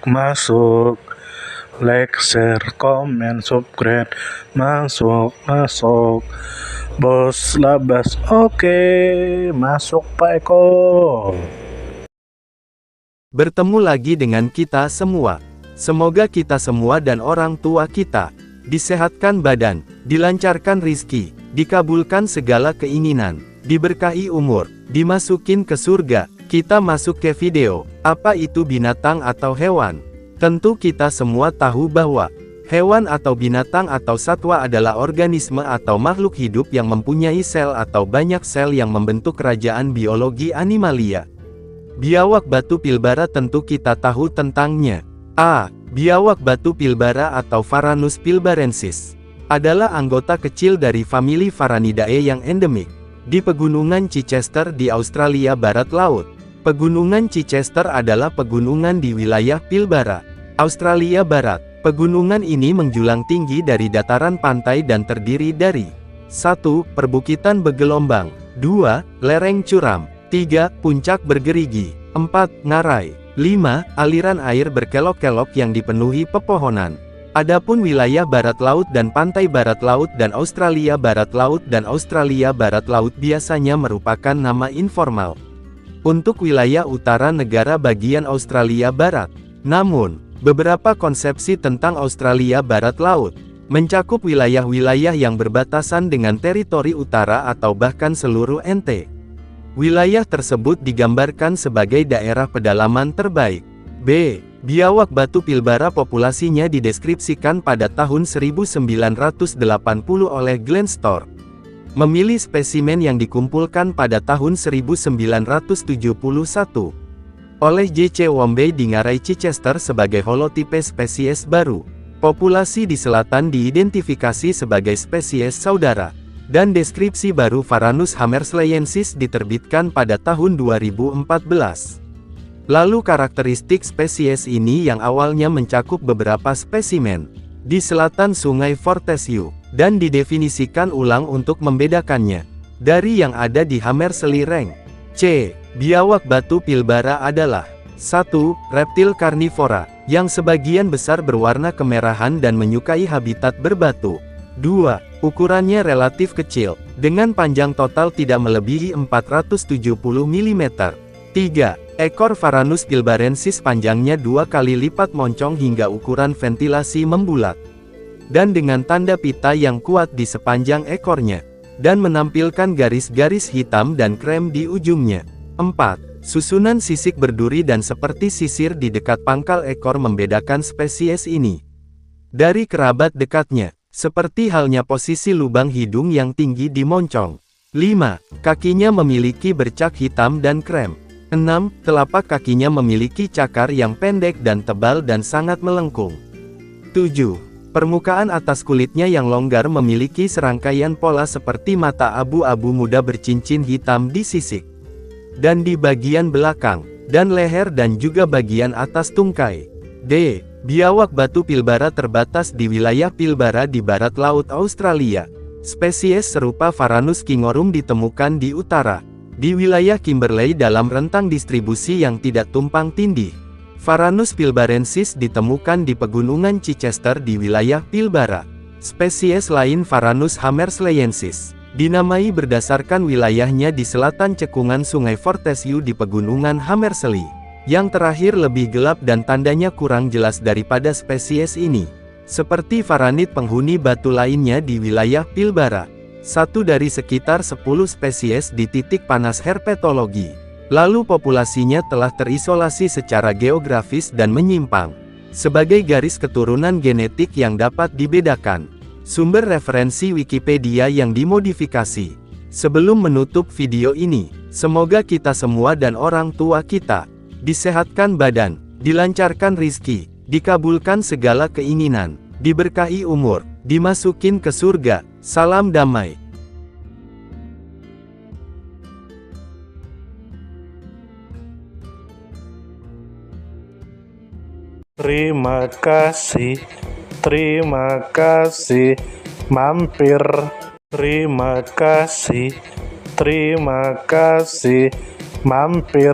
Masuk, like, share, comment, subscribe, masuk, bos labas, oke, masuk Pak Eko. Bertemu lagi dengan kita semua. Semoga kita semua dan orang tua kita disehatkan badan, dilancarkan rizki, dikabulkan segala keinginan, diberkahi umur, dimasukin ke surga. Kita masuk ke video, apa itu binatang atau hewan? Tentu kita semua tahu bahwa hewan atau binatang atau satwa adalah organisme atau makhluk hidup yang mempunyai sel atau banyak sel yang membentuk kerajaan biologi animalia. Biawak batu pilbara tentu kita tahu tentangnya. A. Biawak batu pilbara atau Varanus pilbarensis adalah anggota kecil dari famili Varanidae yang endemik di Pegunungan Chichester di Australia Barat Laut. Pegunungan Chichester adalah pegunungan di wilayah Pilbara, Australia Barat. Pegunungan ini menjulang tinggi dari dataran pantai dan terdiri dari 1. Perbukitan bergelombang, 2. Lereng curam, 3. Puncak bergerigi, 4. Ngarai, 5. Aliran air berkelok-kelok yang dipenuhi pepohonan. Adapun wilayah barat laut dan pantai barat laut dan Australia Barat Laut dan Australia Barat Laut biasanya merupakan nama informal untuk wilayah utara negara bagian Australia Barat. Namun, beberapa konsepsi tentang Australia Barat Laut mencakup wilayah-wilayah yang berbatasan dengan teritori utara atau bahkan seluruh NT. Wilayah tersebut digambarkan sebagai daerah pedalaman terbaik. B. Biawak batu pilbara populasinya dideskripsikan pada tahun 1980 oleh Glenn Storr. Memilih spesimen yang dikumpulkan pada tahun 1971 oleh J.C. Wombey di Ngarai Chichester sebagai holotipe spesies baru. Populasi di selatan diidentifikasi sebagai spesies saudara, dan deskripsi baru Varanus hammerslayensis diterbitkan pada tahun 2014. Lalu karakteristik spesies ini yang awalnya mencakup beberapa spesimen di selatan Sungai Fortescue, dan didefinisikan ulang untuk membedakannya dari yang ada di Hammersley Range. C. Biawak batu pilbara adalah 1. Reptil karnivora, yang sebagian besar berwarna kemerahan dan menyukai habitat berbatu. 2. Ukurannya relatif kecil, dengan panjang total tidak melebihi 470 mm. 3. Ekor Varanus pilbarensis panjangnya 2 kali lipat moncong hingga ukuran ventilasi membulat, dan dengan tanda pita yang kuat di sepanjang ekornya, dan menampilkan garis-garis hitam dan krem di ujungnya. 4. Susunan sisik berduri dan seperti sisir di dekat pangkal ekor membedakan spesies ini dari kerabat dekatnya, seperti halnya posisi lubang hidung yang tinggi di moncong. 5. Kakinya memiliki bercak hitam dan krem. 6. Telapak kakinya memiliki cakar yang pendek dan tebal dan sangat melengkung. 7. Permukaan atas kulitnya yang longgar memiliki serangkaian pola seperti mata abu-abu muda bercincin hitam di sisik dan di bagian belakang, dan leher dan juga bagian atas tungkai. D. Biawak batu pilbara terbatas di wilayah Pilbara di barat laut Australia. Spesies serupa Varanus kingorum ditemukan di utara, di wilayah Kimberley dalam rentang distribusi yang tidak tumpang tindih. Varanus pilbarensis ditemukan di Pegunungan Chichester di wilayah Pilbara. Spesies lain Varanus hammerslayensis dinamai berdasarkan wilayahnya di selatan cekungan Sungai Fortescue di Pegunungan Hammersley. Yang terakhir lebih gelap dan tandanya kurang jelas daripada spesies ini. Seperti varanid penghuni batu lainnya di wilayah Pilbara. Satu dari sekitar 10 spesies di titik panas herpetologi. Lalu populasinya telah terisolasi secara geografis dan menyimpang sebagai garis keturunan genetik yang dapat dibedakan. Sumber referensi Wikipedia yang dimodifikasi. Sebelum menutup video ini, semoga kita semua dan orang tua kita disehatkan badan, dilancarkan rizki, dikabulkan segala keinginan, diberkahi umur, dimasukin ke surga. Salam damai. Terima kasih, mampir. Terima kasih, mampir.